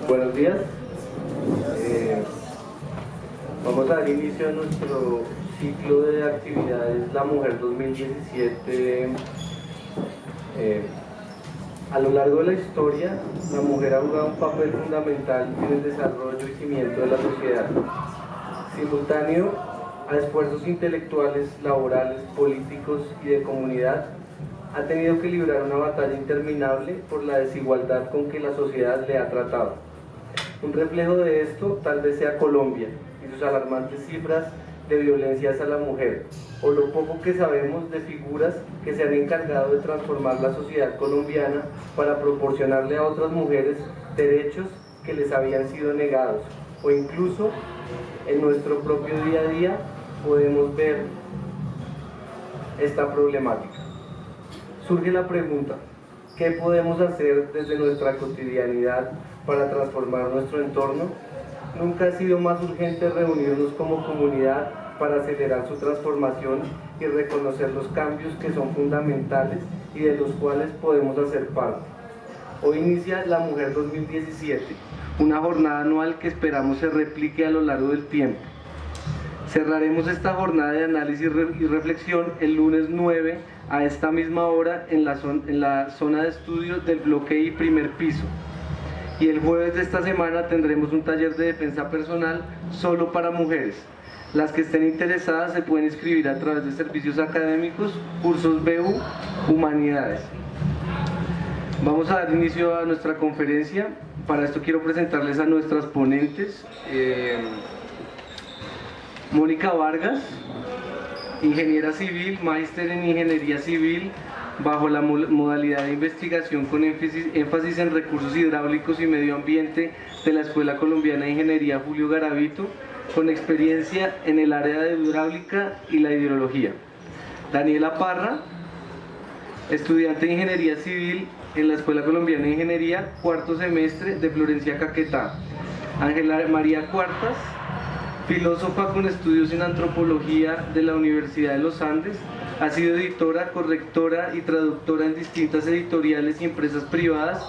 Buenos días. Vamos a dar inicio a nuestro ciclo de actividades La Mujer 2017. A lo largo de la historia, la mujer ha jugado un papel fundamental en el desarrollo y cimiento de la sociedad. Simultáneo a esfuerzos intelectuales, laborales, políticos y de comunidad, ha tenido que librar una batalla interminable por la desigualdad con que la sociedad le ha tratado. Un reflejo de esto tal vez sea Colombia y sus alarmantes cifras de violencia hacia la mujer, o lo poco que sabemos de figuras que se han encargado de transformar la sociedad colombiana para proporcionarle a otras mujeres derechos que les habían sido negados, o incluso en nuestro propio día a día podemos ver esta problemática. Surge la pregunta: ¿qué podemos hacer desde nuestra cotidianidad para transformar nuestro entorno? Nunca ha sido más urgente reunirnos como comunidad para acelerar su transformación y reconocer los cambios que son fundamentales y de los cuales podemos hacer parte. Hoy inicia La Mujer 2017, una jornada anual que esperamos se replique a lo largo del tiempo. Cerraremos esta jornada de análisis y reflexión el lunes 9 a esta misma hora en la zona de estudios del bloque I, primer piso. Y el jueves de esta semana tendremos un taller de defensa personal solo para mujeres. Las que estén interesadas se pueden inscribir a través de servicios académicos, cursos BU, Humanidades. Vamos a dar inicio a nuestra conferencia. Para esto quiero presentarles a nuestras ponentes. Mónica Vargas, ingeniera civil, magíster en ingeniería civil, bajo la modalidad de investigación con énfasis en recursos hidráulicos y medio ambiente de la Escuela Colombiana de Ingeniería Julio Garavito, con experiencia en el área de hidráulica y la hidrología. Daniela Parra, estudiante de Ingeniería Civil en la Escuela Colombiana de Ingeniería, cuarto semestre, de Florencia, Caquetá. Ángela María Cuartas, filósofa con estudios en antropología de la Universidad de los Andes, ha sido editora, correctora y traductora en distintas editoriales y empresas privadas,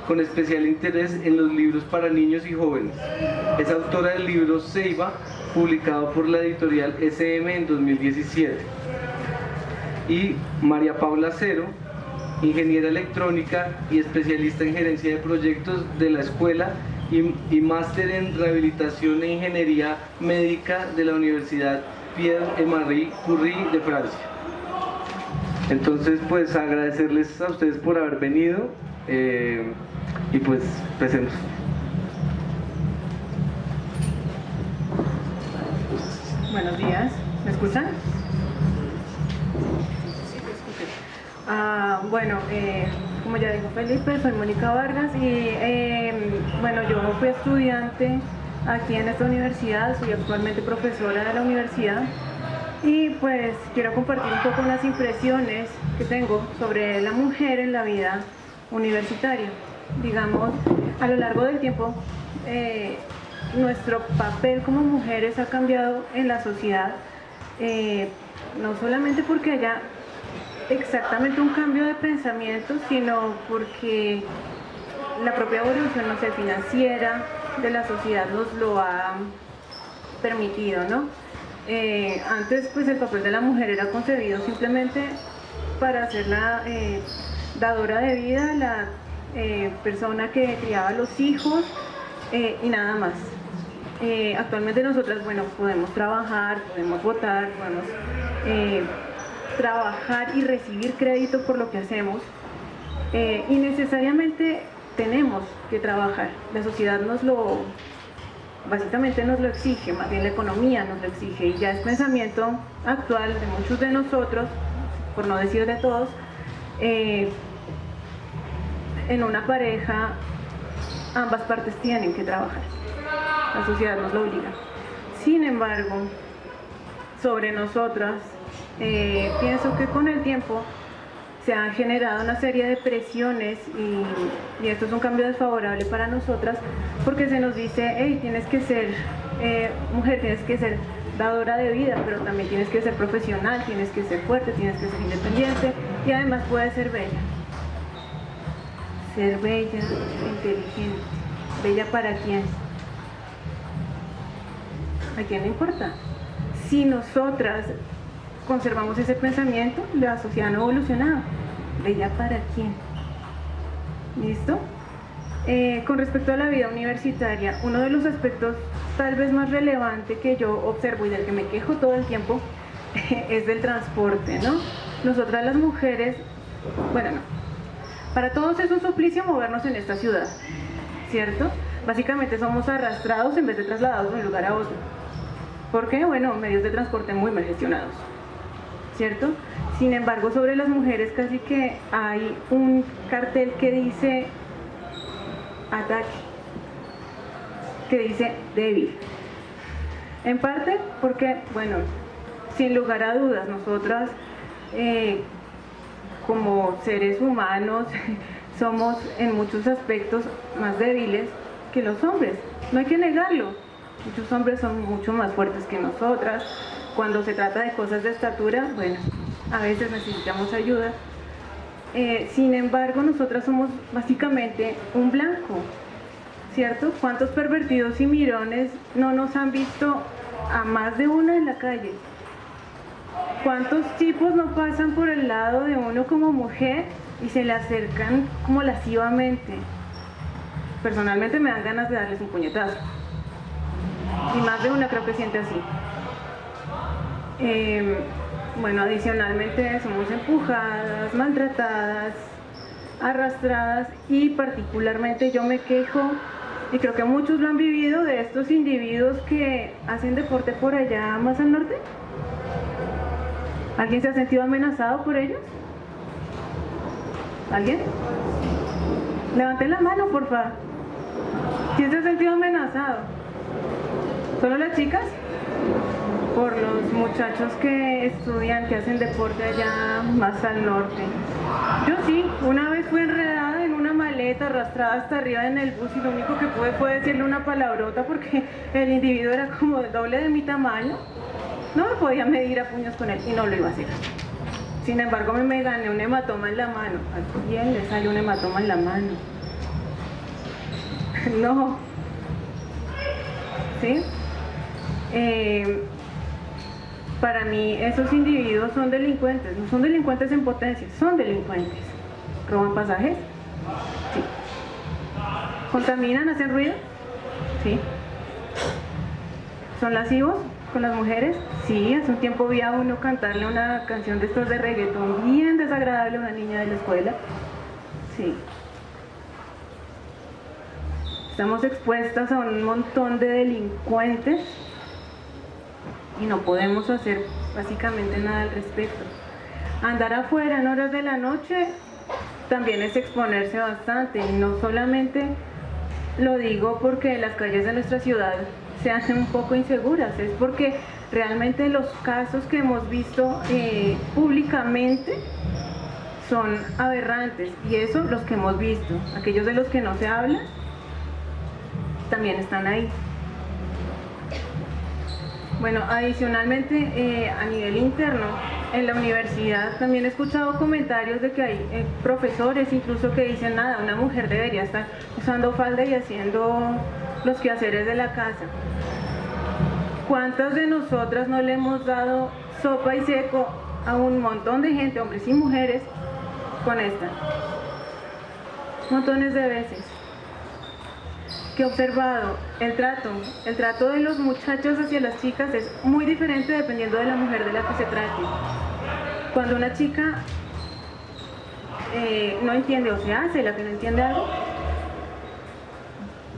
con especial interés en los libros para niños y jóvenes. Es autora del libro Ceiba, publicado por la editorial SM en 2017. Y María Paula Cero, ingeniera electrónica y especialista en gerencia de proyectos de la escuela y máster en rehabilitación e ingeniería médica de la Universidad Pierre et Marie Curie de Francia. Entonces, pues agradecerles a ustedes por haber venido y pues empecemos. Buenos días, ¿me escuchan? Bueno, como ya dijo Felipe, soy Mónica Vargas y bueno, yo fui estudiante aquí en esta universidad, soy actualmente profesora de la universidad y pues quiero compartir un poco las impresiones que tengo sobre la mujer en la vida universitaria. Digamos, a lo largo del tiempo, nuestro papel como mujeres ha cambiado en la sociedad, no solamente porque haya exactamente un cambio de pensamiento, sino porque la propia evolución, no sé, financiera de la sociedad nos lo ha permitido, ¿no? Antes, pues el papel de la mujer era concebido simplemente para ser la dadora de vida, la persona que criaba a los hijos y nada más. Actualmente nosotras, bueno, podemos trabajar, podemos votar, podemos trabajar y recibir crédito por lo que hacemos y necesariamente tenemos que trabajar. La sociedad básicamente nos lo exige, más bien la economía nos lo exige y ya es pensamiento actual de muchos de nosotros, por no decir de todos, en una pareja ambas partes tienen que trabajar, la sociedad nos lo obliga. Sin embargo, sobre nosotras, pienso que con el tiempo se han generado una serie de presiones y esto es un cambio desfavorable para nosotras porque se nos dice, hey, tienes que ser mujer, tienes que ser dadora de vida, pero también tienes que ser profesional, tienes que ser fuerte, tienes que ser independiente y además puedes ser bella. Ser bella, inteligente, ¿Bella para quién? ¿A quién le importa? Si nosotras conservamos ese pensamiento, la sociedad no ha evolucionado. ¿Bella para quién? ¿Listo? Con respecto a la vida universitaria, uno de los aspectos tal vez más relevante que yo observo y del que me quejo todo el tiempo es del transporte, ¿no? Nosotras las mujeres, bueno, no, para todos es un suplicio movernos en esta ciudad, ¿cierto? Básicamente somos arrastrados en vez de trasladados de un lugar a otro. ¿Por qué? Bueno, medios de transporte muy mal gestionados, ¿cierto? Sin embargo, sobre las mujeres casi que hay un cartel que dice ataque, que dice débil. En parte porque, bueno, sin lugar a dudas, nosotras como seres humanos somos en muchos aspectos más débiles que los hombres, no hay que negarlo. Muchos hombres son mucho más fuertes que nosotras. Cuando se trata de cosas de estatura, bueno, a veces necesitamos ayuda. Sin embargo, nosotras somos básicamente un blanco, ¿cierto? ¿Cuántos pervertidos y mirones no nos han visto a más de uno en la calle? ¿Cuántos tipos no pasan por el lado de uno como mujer y se le acercan como lascivamente? Personalmente me dan ganas de darles un puñetazo. Y más de una creo que siente así. Bueno, adicionalmente somos empujadas, maltratadas, arrastradas y particularmente yo me quejo, y creo que muchos lo han vivido, de estos individuos que hacen deporte por allá más al norte. ¿Alguien se ha sentido amenazado por ellos? ¿Alguien? Levanten la mano, por favor. ¿Quién se ha sentido amenazado? ¿Solo las chicas? Por los muchachos que estudian, que hacen deporte allá más al norte. Yo sí, una vez fui enredada en una maleta, arrastrada hasta arriba en el bus, y lo único que pude fue decirle una palabrota porque el individuo era como el doble de mi tamaño. No me podía medir a puños con él y no lo iba a hacer. Sin embargo, me gané un hematoma en la mano. ¿A quién le sale un hematoma en la mano? No. ¿Sí? Para mí esos individuos son delincuentes, no son delincuentes en potencia, son delincuentes. ¿Roban pasajes? Sí. ¿Contaminan, hacen ruido? Sí. ¿Son lascivos con las mujeres? Sí, hace un tiempo vi a uno cantarle una canción de estos de reggaetón bien desagradable a una niña de la escuela. Sí. Estamos expuestas a un montón de delincuentes y no podemos hacer básicamente nada al respecto. Andar afuera en horas de la noche también es exponerse bastante, y no solamente lo digo porque las calles de nuestra ciudad se hacen un poco inseguras, es porque realmente los casos que hemos visto públicamente son aberrantes, y eso los que hemos visto, aquellos de los que no se habla también están ahí. Bueno, adicionalmente a nivel interno, en la universidad también he escuchado comentarios de que hay profesores incluso que dicen, nada, una mujer debería estar usando falda y haciendo los quehaceres de la casa. ¿Cuántas de nosotras no le hemos dado sopa y seco a un montón de gente, hombres y mujeres, con esta? Montones de veces. Que he observado, el trato de los muchachos hacia las chicas es muy diferente dependiendo de la mujer de la que se trate. Cuando una chica no entiende o se hace la que no entiende algo,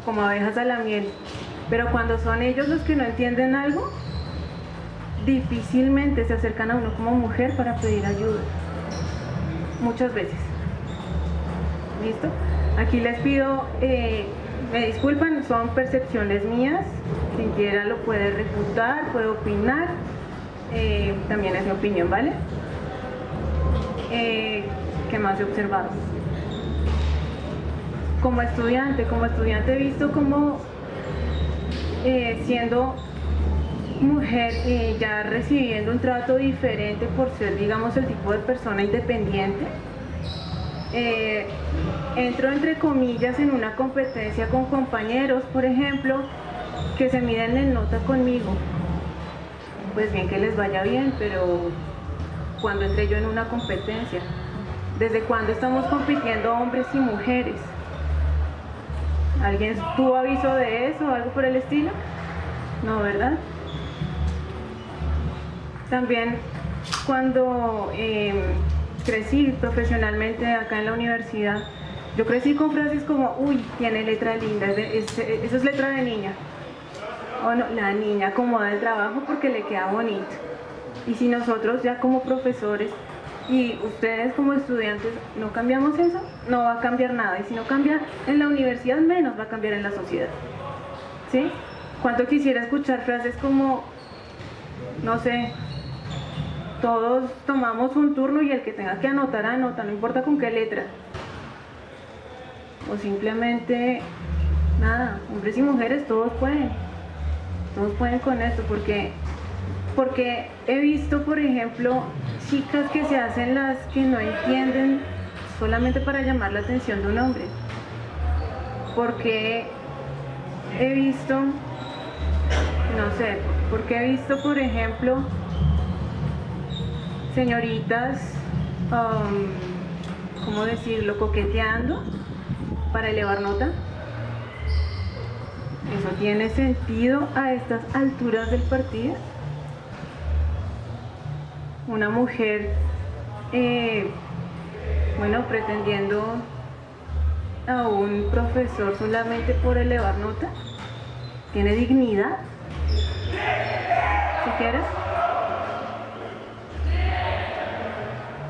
como abejas a la miel, pero cuando son ellos los que no entienden algo, difícilmente se acercan a uno como mujer para pedir ayuda, muchas veces. ¿Listo? Aquí les pido, me disculpan, son percepciones mías, quien quiera lo puede refutar, puede opinar, también es mi opinión, ¿vale? ¿Qué más he observado? Como estudiante he visto como siendo mujer, ya recibiendo un trato diferente por ser, digamos, el tipo de persona independiente, entro entre comillas en una competencia con compañeros, por ejemplo, que se miden en nota conmigo. Pues bien, que les vaya bien, pero ¿cuándo entré yo en una competencia? ¿Desde cuándo estamos compitiendo hombres y mujeres? ¿Alguien tuvo aviso de eso o algo por el estilo? No, ¿verdad? También cuando crecí profesionalmente acá en la universidad, yo crecí con frases como, uy, tiene letra linda, eso es letra de niña. O no, la niña acomoda el trabajo porque le queda bonito. Y si nosotros ya como profesores y ustedes como estudiantes no cambiamos eso, no va a cambiar nada. Y si no cambia en la universidad, menos va a cambiar en la sociedad. ¿Sí? ¿Cuánto quisiera escuchar frases como, no sé, todos tomamos un turno y el que tenga que anotar, anota, no importa con qué letra? O simplemente, nada, hombres y mujeres todos pueden con esto, porque he visto, por ejemplo, chicas que se hacen las que no entienden solamente para llamar la atención de un hombre. Porque he visto, por ejemplo, señoritas, ¿cómo decirlo?, coqueteando para elevar nota. ¿Eso tiene sentido a estas alturas del partido? Una mujer, pretendiendo a un profesor solamente por elevar nota. ¿Tiene dignidad? ¿Si quieres?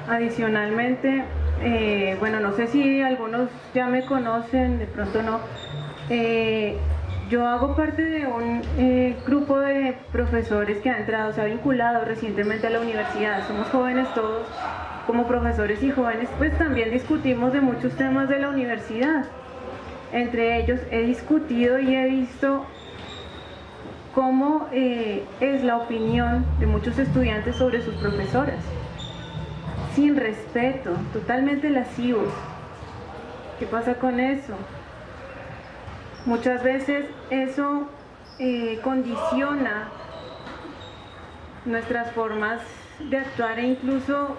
Adicionalmente, no sé si algunos ya me conocen, de pronto no. Yo hago parte de un grupo de profesores que se ha vinculado recientemente a la universidad. Somos jóvenes todos, como profesores y jóvenes, pues también discutimos de muchos temas de la universidad. Entre ellos he discutido y he visto cómo es la opinión de muchos estudiantes sobre sus profesoras. Sin respeto, totalmente lascivos. ¿Qué pasa con eso? Muchas veces eso condiciona nuestras formas de actuar e incluso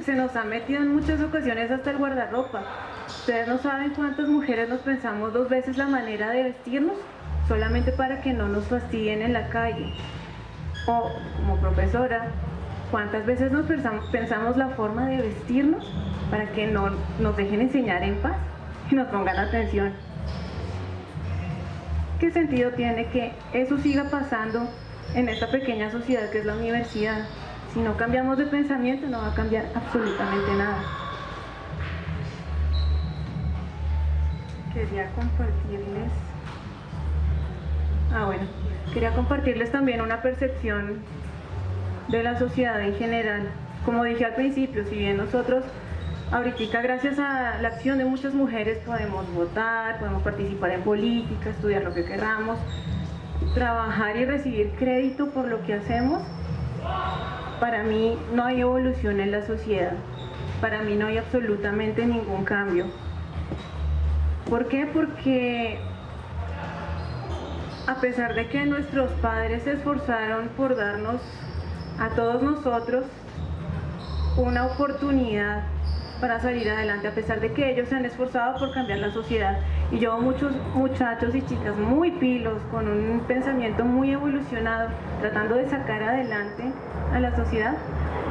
se nos ha metido en muchas ocasiones hasta el guardarropa. Ustedes no saben cuántas mujeres nos pensamos dos veces la manera de vestirnos solamente para que no nos fastidien en la calle. O como profesora, ¿cuántas veces nos pensamos la forma de vestirnos para que no nos dejen enseñar en paz y nos pongan atención? ¿Qué sentido tiene que eso siga pasando en esta pequeña sociedad que es la universidad? Si no cambiamos de pensamiento, no va a cambiar absolutamente nada. Quería compartirles también una percepción de la sociedad en general. Como dije al principio, si bien nosotros ahorita, gracias a la acción de muchas mujeres, podemos votar, podemos participar en política, estudiar lo que queramos, trabajar y recibir crédito por lo que hacemos, para mí no hay evolución en la sociedad. Para mí no hay absolutamente ningún cambio. ¿Por qué? Porque a pesar de que nuestros padres se esforzaron por darnos a todos nosotros una oportunidad para salir adelante, a pesar de que ellos se han esforzado por cambiar la sociedad, y yo veo muchos muchachos y chicas muy pilos, con un pensamiento muy evolucionado, tratando de sacar adelante a la sociedad,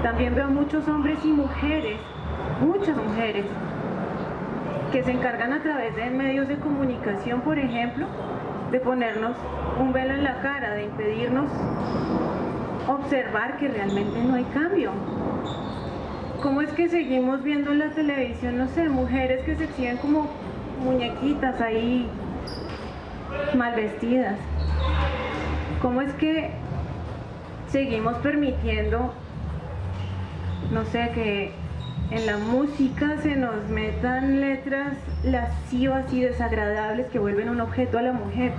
también veo muchos hombres y mujeres, muchas mujeres, que se encargan a través de medios de comunicación, por ejemplo, de ponernos un velo en la cara, de impedirnos observar que realmente no hay cambio. ¿Cómo es que seguimos viendo en la televisión, no sé, mujeres que se exhiben como muñequitas ahí, mal vestidas? ¿Cómo es que seguimos permitiendo, no sé, que en la música se nos metan letras lascivas y desagradables que vuelven un objeto a la mujer?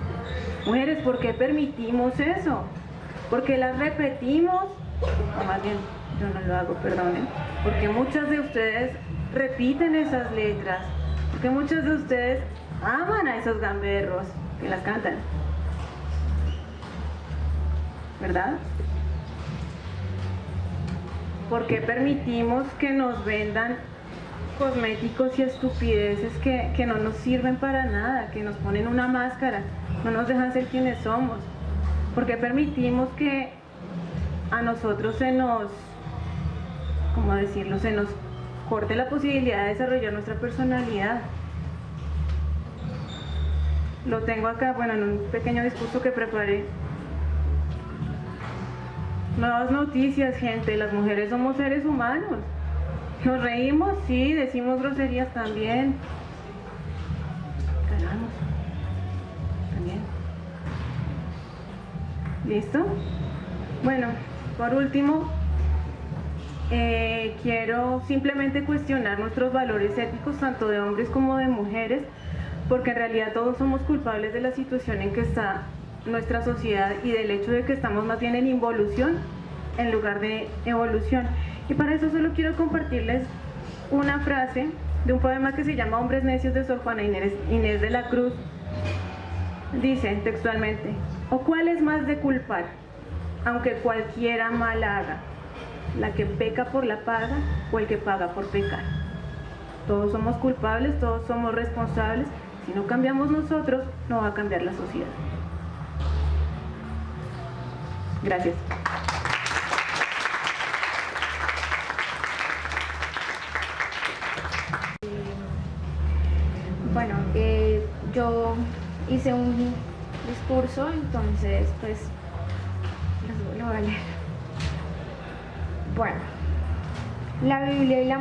Mujeres, ¿por qué permitimos eso? ¿Por qué las repetimos? O más bien, yo no lo hago, perdonen. Porque muchas de ustedes repiten esas letras, porque muchos de ustedes aman a esos gamberros que las cantan, ¿verdad? ¿Por qué permitimos que nos vendan cosméticos y estupideces que no nos sirven para nada, que nos ponen una máscara, no nos dejan ser quienes somos? ¿Por qué permitimos que a nosotros se nos, ¿cómo decirlo?, se nos corte la posibilidad de desarrollar nuestra personalidad? Lo tengo acá, bueno, en un pequeño discurso que preparé. Nuevas noticias, gente, las mujeres somos seres humanos. Nos reímos, sí, decimos groserías también. Cagamos. También. ¿Listo? Bueno, por último, quiero simplemente cuestionar nuestros valores éticos, tanto de hombres como de mujeres, porque en realidad todos somos culpables de la situación en que está nuestra sociedad y del hecho de que estamos más bien en involución en lugar de evolución. Y para eso solo quiero compartirles una frase de un poema que se llama Hombres Necios, de Sor Juana Inés de la Cruz. Dice textualmente: ¿o cuál es más de culpar, aunque cualquiera mal haga, la que peca por la paga o el que paga por pecar? Todos somos culpables, todos somos responsables. Si no cambiamos nosotros, no va a cambiar la sociedad. Gracias. Bueno, yo hice un discurso, entonces pues lo voy a leer. Bueno, la Biblia y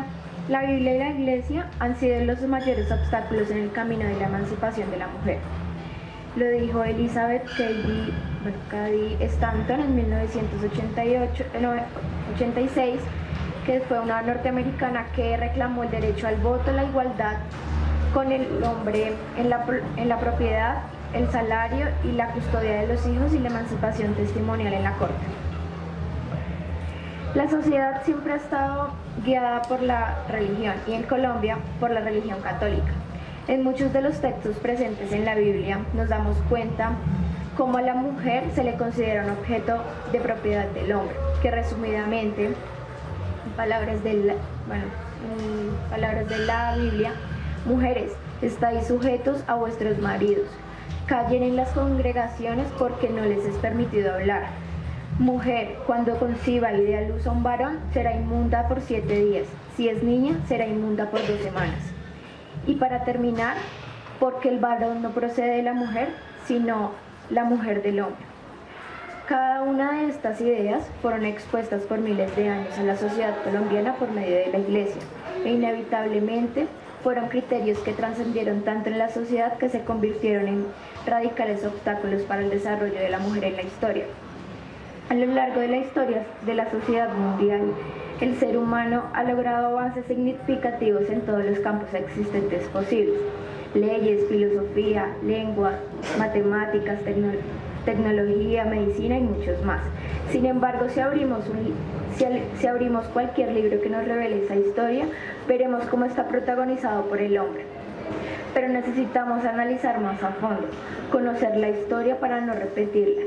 la Iglesia han sido los mayores obstáculos en el camino de la emancipación de la mujer. Lo dijo Elizabeth Cady Stanton en 1986, que fue una norteamericana que reclamó el derecho al voto, la igualdad con el hombre en la propiedad, el salario y la custodia de los hijos y la emancipación testimonial en la corte. La sociedad siempre ha estado guiada por la religión, y en Colombia por la religión católica. En muchos de los textos presentes en la Biblia nos damos cuenta cómo a la mujer se le considera un objeto de propiedad del hombre, que resumidamente, en palabras de la Biblia: mujeres, estáis sujetos a vuestros maridos, callen en las congregaciones porque no les es permitido hablar. Mujer, cuando conciba y dé a luz a un varón, será inmunda por 7 días. Si es niña, será inmunda por 2 semanas. Y para terminar, porque el varón no procede de la mujer, sino la mujer del hombre. Cada una de estas ideas fueron expuestas por miles de años a la sociedad colombiana por medio de la Iglesia, e inevitablemente fueron criterios que trascendieron tanto en la sociedad que se convirtieron en radicales obstáculos para el desarrollo de la mujer en la historia. A lo largo de la historia de la sociedad mundial, el ser humano ha logrado avances significativos en todos los campos existentes posibles: leyes, filosofía, lengua, matemáticas, tecnología, medicina y muchos más. Sin embargo, si abrimos cualquier libro que nos revele esa historia, veremos cómo está protagonizado por el hombre. Pero necesitamos analizar más a fondo, conocer la historia para no repetirla.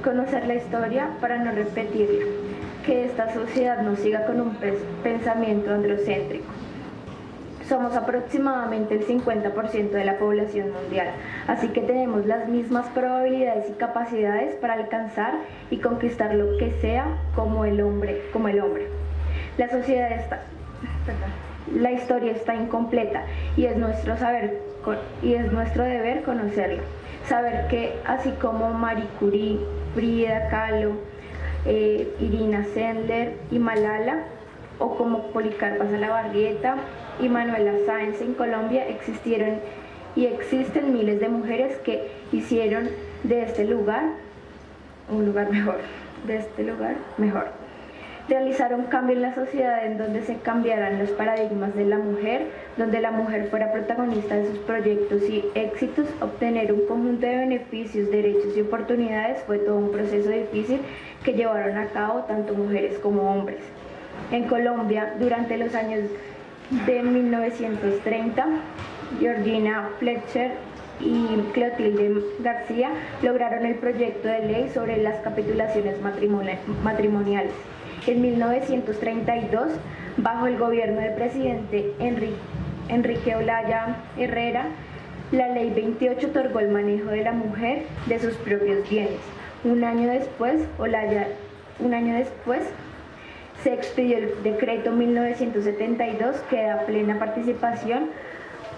Conocer la historia para no repetirla, que esta sociedad no siga con un pensamiento androcéntrico. Somos aproximadamente el 50% de la población mundial, así que tenemos las mismas probabilidades y capacidades para alcanzar y conquistar lo que sea como el hombre. La historia está incompleta y es nuestro deber conocerla. Saber que así como Marie Curie, Frida Kahlo, Irina Sendler y Malala, o como Policarpa Salabarrieta y Manuela Sáenz en Colombia, existieron y existen miles de mujeres que hicieron de este lugar un lugar mejor, realizar un cambio en la sociedad en donde se cambiaran los paradigmas de la mujer, donde la mujer fuera protagonista de sus proyectos y éxitos. Obtener un conjunto de beneficios, derechos y oportunidades fue todo un proceso difícil que llevaron a cabo tanto mujeres como hombres. En Colombia, durante los años de 1930, Georgina Fletcher y Clotilde García lograron el proyecto de ley sobre las capitulaciones matrimoniales. En 1932, bajo el gobierno del presidente Enrique Olaya Herrera, la Ley 28 otorgó el manejo de la mujer de sus propios bienes. Un año después, se expidió el decreto 1972 que da plena participación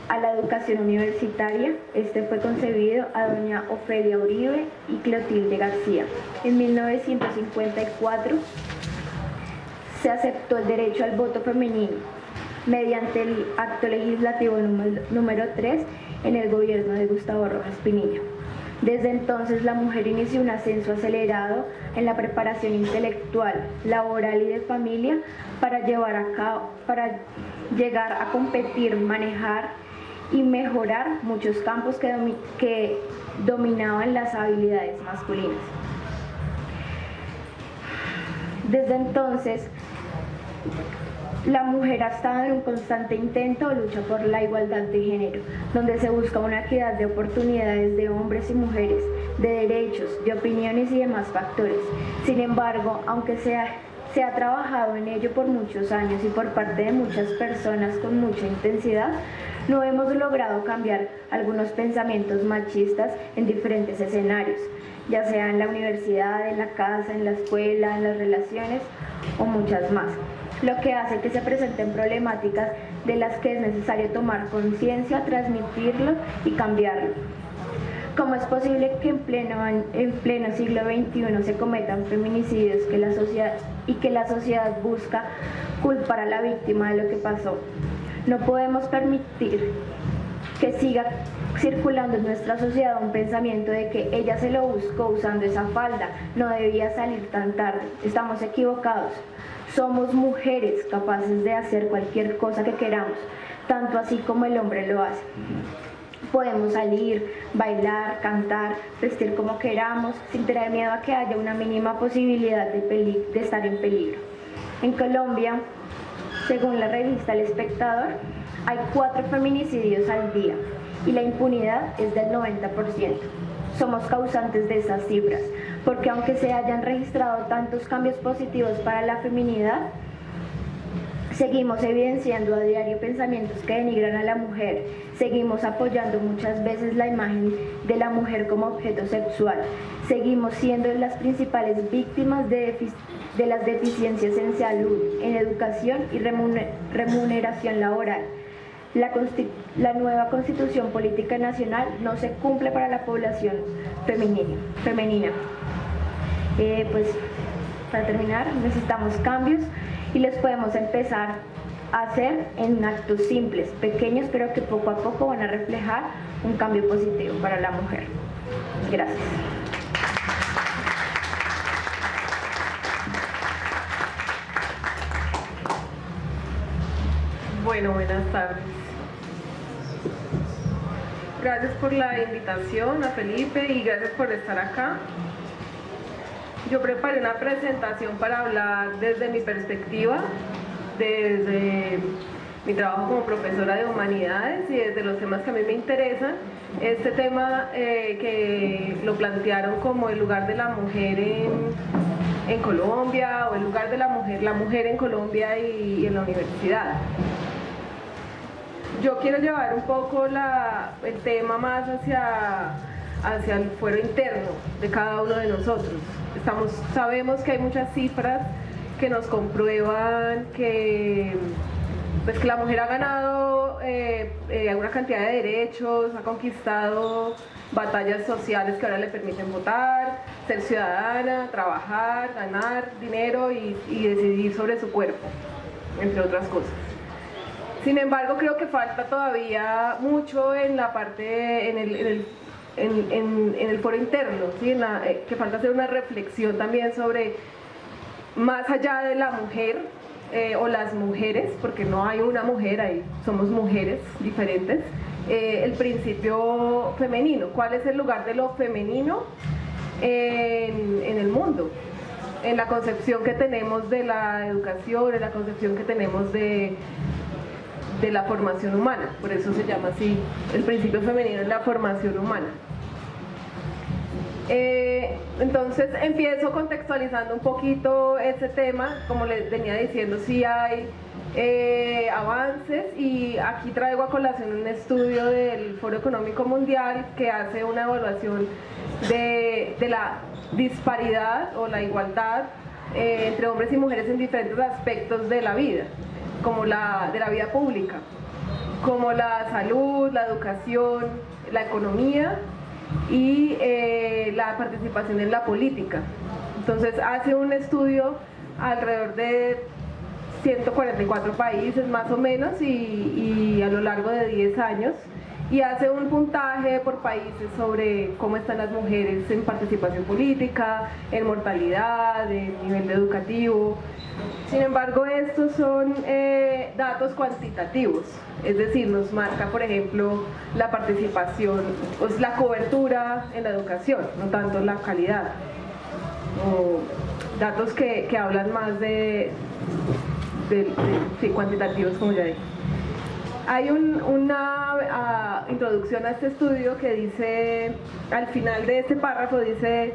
a la educación universitaria. Este fue concebido a doña Ofelia Uribe y Clotilde García. En 1954 se aceptó el derecho al voto femenino mediante el acto legislativo número 3 en el gobierno de Gustavo Rojas Pinilla. Desde entonces la mujer inició un ascenso acelerado en la preparación intelectual, laboral y de familia para llegar a competir, manejar y mejorar muchos campos que dominaban las habilidades masculinas. Desde entonces, la mujer ha estado en un constante intento o lucha por la igualdad de género, donde se busca una equidad de oportunidades de hombres y mujeres, de derechos, de opiniones y demás factores. Sin embargo, aunque se ha trabajado en ello por muchos años y por parte de muchas personas con mucha intensidad, no hemos logrado cambiar algunos pensamientos machistas en diferentes escenarios, ya sea en la universidad, en la casa, en la escuela, en las relaciones o muchas más, lo que hace que se presenten problemáticas de las que es necesario tomar conciencia, transmitirlo y cambiarlo. ¿Cómo es posible que en pleno siglo XXI se cometan feminicidios que la sociedad busca culpar a la víctima de lo que pasó? No podemos permitir que siga circulando en nuestra sociedad un pensamiento de que ella se lo buscó usando esa falda, no debía salir tan tarde. Estamos equivocados. Somos mujeres capaces de hacer cualquier cosa que queramos, tanto así como el hombre lo hace. Podemos salir, bailar, cantar, vestir como queramos, sin tener miedo a que haya una mínima posibilidad de estar en peligro. En Colombia, según la revista El Espectador, hay 4 feminicidios al día y la impunidad es del 90%. Somos causantes de esas cifras, porque aunque se hayan registrado tantos cambios positivos para la feminidad, seguimos evidenciando a diario pensamientos que denigran a la mujer, seguimos apoyando muchas veces la imagen de la mujer como objeto sexual, seguimos siendo las principales víctimas de las deficiencias en salud, en educación y remuneración laboral. La nueva Constitución Política Nacional no se cumple para la población femenina. Pues para terminar, necesitamos cambios y los podemos empezar a hacer en actos simples, pequeños, pero que poco a poco van a reflejar un cambio positivo para la mujer. Gracias. Bueno, buenas tardes. Gracias por la invitación a Felipe y gracias por estar acá. Yo preparé una presentación para hablar desde mi perspectiva, desde mi trabajo como profesora de humanidades y desde los temas que a mí me interesan. Este tema que lo plantearon como el lugar de la mujer en Colombia o el lugar de la mujer en Colombia y en la universidad. Yo quiero llevar un poco el tema más hacia el fuero interno de cada uno de nosotros. Sabemos que hay muchas cifras que nos comprueban que la mujer ha ganado una cantidad de derechos, ha conquistado batallas sociales que ahora le permiten votar, ser ciudadana, trabajar, ganar dinero y decidir sobre su cuerpo, entre otras cosas. Sin embargo, creo que falta todavía mucho en la parte, en el foro interno, ¿sí? Que falta hacer una reflexión también sobre más allá de la mujer o las mujeres, porque no hay una mujer ahí, somos mujeres diferentes, el principio femenino. ¿Cuál es el lugar de lo femenino en el mundo? En la concepción que tenemos de la educación, en la concepción que tenemos de la formación humana. Por eso se llama así, el principio femenino en la formación humana. Entonces empiezo contextualizando un poquito ese tema. Como les venía diciendo, sí hay avances, y aquí traigo a colación un estudio del Foro Económico Mundial que hace una evaluación de la disparidad o la igualdad entre hombres y mujeres en diferentes aspectos de la vida, como de la vida pública, como la salud, la educación, la economía y la participación en la política. Entonces hace un estudio alrededor de 144 países más o menos, y a lo largo de 10 años, y hace un puntaje por países sobre cómo están las mujeres en participación política, en mortalidad, en nivel educativo. Sin embargo, estos son datos cuantitativos, es decir, nos marca, por ejemplo, la participación, pues la cobertura en la educación, no tanto la calidad, o datos que hablan más de cuantitativos, como ya dije. Hay una introducción a este estudio que dice, al final de este párrafo dice: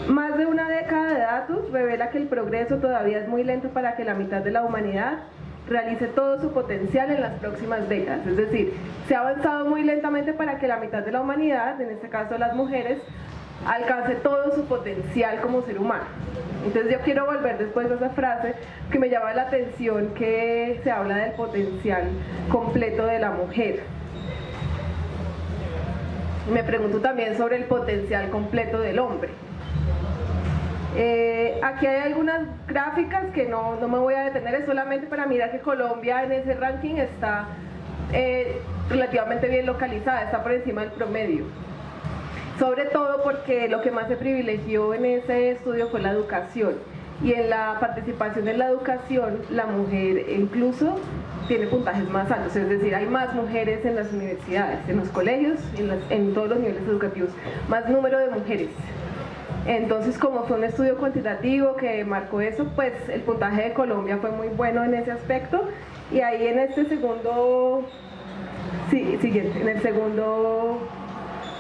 más de una década de datos revela que el progreso todavía es muy lento para que la mitad de la humanidad realice todo su potencial en las próximas décadas. Es decir, se ha avanzado muy lentamente para que la mitad de la humanidad, en este caso las mujeres, alcance todo su potencial como ser humano. Entonces yo quiero volver después a esa frase que me llama la atención, que se habla del potencial completo de la mujer. Me pregunto también sobre el potencial completo del hombre. Aquí hay algunas gráficas que no me voy a detener, es solamente para mirar que Colombia en ese ranking está relativamente bien localizada, está por encima del promedio. Sobre todo porque lo que más se privilegió en ese estudio fue la educación, y en la participación en la educación la mujer incluso tiene puntajes más altos, es decir, hay más mujeres en las universidades, en los colegios, en todos los niveles educativos, más número de mujeres. Entonces, como fue un estudio cuantitativo que marcó eso, pues el puntaje de Colombia fue muy bueno en ese aspecto. Y ahí en este segundo, en el segundo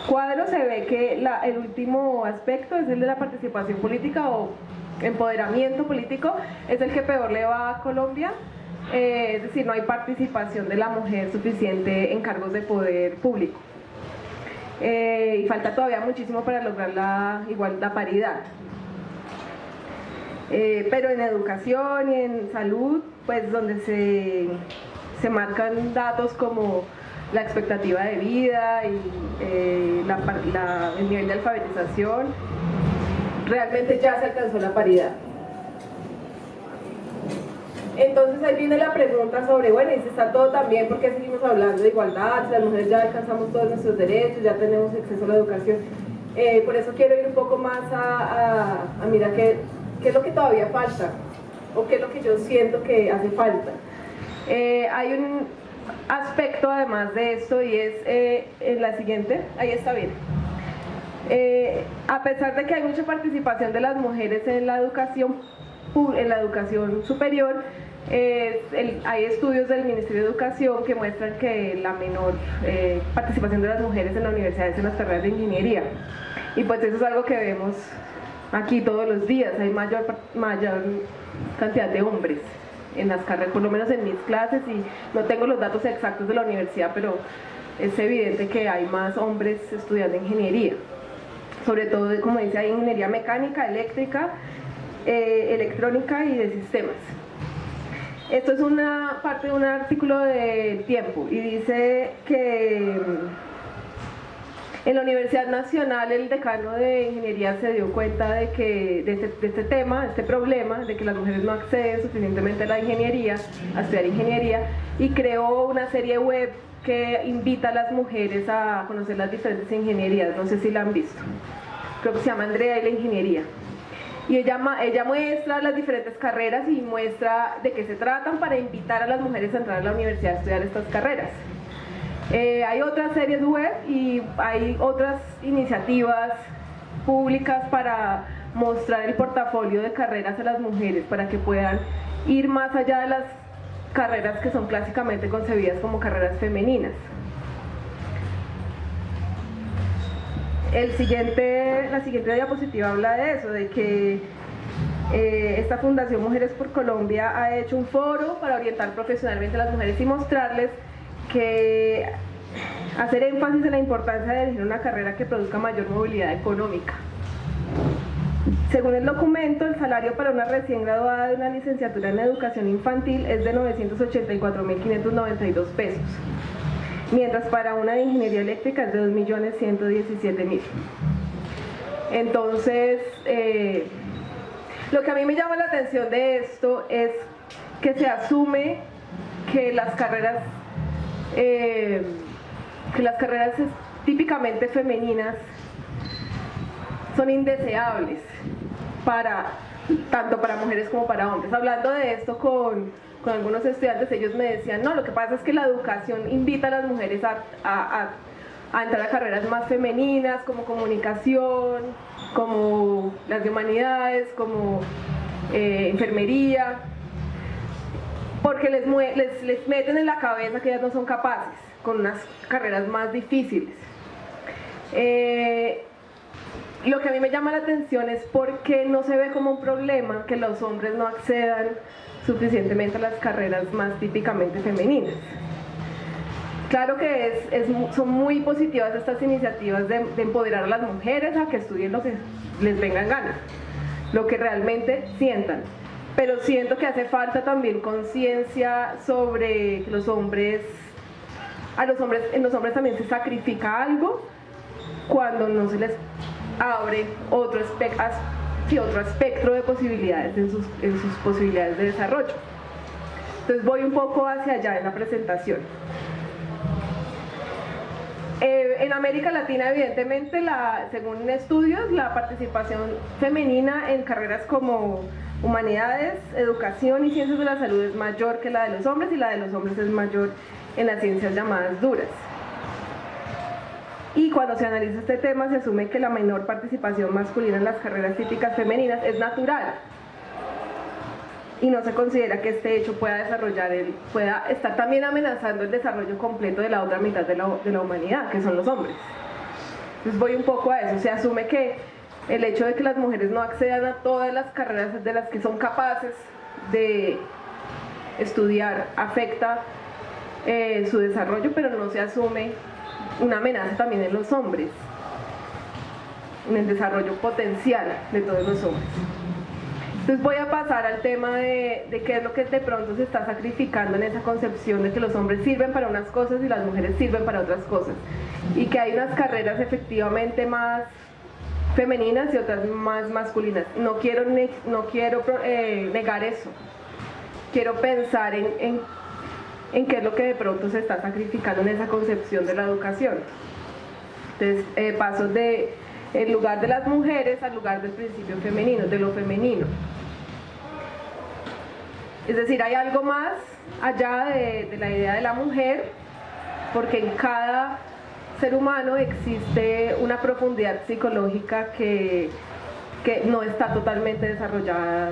cuadro se ve que el último aspecto es el de la participación política o empoderamiento político, es el que peor le va a Colombia. Es decir, no hay participación de la mujer suficiente en cargos de poder público. Y falta todavía muchísimo para lograr la paridad. Pero en educación y en salud, pues donde se marcan datos como la expectativa de vida y el nivel de alfabetización, realmente ya se alcanzó la paridad. Entonces ahí viene la pregunta sobre, bueno, y si está todo tan bien, ¿por qué seguimos hablando de igualdad? Si las mujeres ya alcanzamos todos nuestros derechos, ya tenemos acceso a la educación. Por eso quiero ir un poco más a mirar qué es lo que todavía falta, o qué es lo que yo siento que hace falta. Hay un aspecto además de esto, y es en la siguiente, ahí está bien. A pesar de que hay mucha participación de las mujeres en la educación superior, hay estudios del Ministerio de Educación que muestran que la menor participación de las mujeres en la universidad es en las carreras de ingeniería, y pues eso es algo que vemos aquí todos los días. Hay mayor cantidad de hombres en las carreras, por lo menos en mis clases, y no tengo los datos exactos de la universidad, pero es evidente que hay más hombres estudiando ingeniería, sobre todo, como dice, hay ingeniería mecánica, eléctrica, electrónica y de sistemas. Esto es una parte de un artículo de Tiempo, y dice que en la Universidad Nacional el decano de Ingeniería se dio cuenta de este tema, de este problema, de que las mujeres no acceden suficientemente a la ingeniería, a estudiar ingeniería, y creó una serie web que invita a las mujeres a conocer las diferentes ingenierías. No sé si la han visto, creo que se llama Andrea y la Ingeniería. Y ella muestra las diferentes carreras y muestra de qué se tratan para invitar a las mujeres a entrar a la universidad a estudiar estas carreras. Hay otras series web y hay otras iniciativas públicas para mostrar el portafolio de carreras a las mujeres, para que puedan ir más allá de las carreras que son clásicamente concebidas como carreras femeninas. La siguiente diapositiva habla de eso, de que esta Fundación Mujeres por Colombia ha hecho un foro para orientar profesionalmente a las mujeres y mostrarles que hacer énfasis en la importancia de elegir una carrera que produzca mayor movilidad económica. Según el documento, el salario para una recién graduada de una licenciatura en educación infantil es de 984.592 pesos, mientras para una de ingeniería eléctrica es de 2.117.000. Entonces, lo que a mí me llama la atención de esto es que se asume que las carreras típicamente femeninas son indeseables tanto para mujeres como para hombres. Hablando de esto con algunos estudiantes, ellos me decían, no, lo que pasa es que la educación invita a las mujeres a entrar a carreras más femeninas, como comunicación, como las de humanidades, como enfermería, porque les meten en la cabeza que ellas no son capaces, con unas carreras más difíciles. Lo que a mí me llama la atención es por qué no se ve como un problema que los hombres no accedan suficientemente a las carreras más típicamente femeninas. Claro que son muy positivas estas iniciativas de empoderar a las mujeres a que estudien lo que les venga en gana, lo que realmente sientan, pero siento que hace falta también conciencia sobre que en los hombres también se sacrifica algo cuando no se les abre otro espectro de posibilidades en sus posibilidades de desarrollo. Entonces voy un poco hacia allá en la presentación. En América Latina, evidentemente, según estudios, la participación femenina en carreras como humanidades, educación y ciencias de la salud es mayor que la de los hombres, y la de los hombres es mayor en las ciencias llamadas duras. Y cuando se analiza este tema, se asume que la menor participación masculina en las carreras típicas femeninas es natural, y no se considera que este hecho pueda estar también amenazando el desarrollo completo de la otra mitad de la humanidad, que son los hombres. Entonces voy un poco a eso. Se asume que el hecho de que las mujeres no accedan a todas las carreras de las que son capaces de estudiar afecta su desarrollo, pero no se asume una amenaza también en los hombres, en el desarrollo potencial de todos los hombres. Entonces voy a pasar al tema de qué es lo que de pronto se está sacrificando en esa concepción de que los hombres sirven para unas cosas y las mujeres sirven para otras cosas, y que hay unas carreras efectivamente más femeninas y otras más masculinas. No quiero negar eso, quiero pensar en qué es lo que de pronto se está sacrificando en esa concepción de la educación. Entonces paso del lugar de las mujeres al lugar del principio femenino, de lo femenino. Es decir, hay algo más allá de la idea de la mujer, porque en cada ser humano existe una profundidad psicológica que no está totalmente desarrollada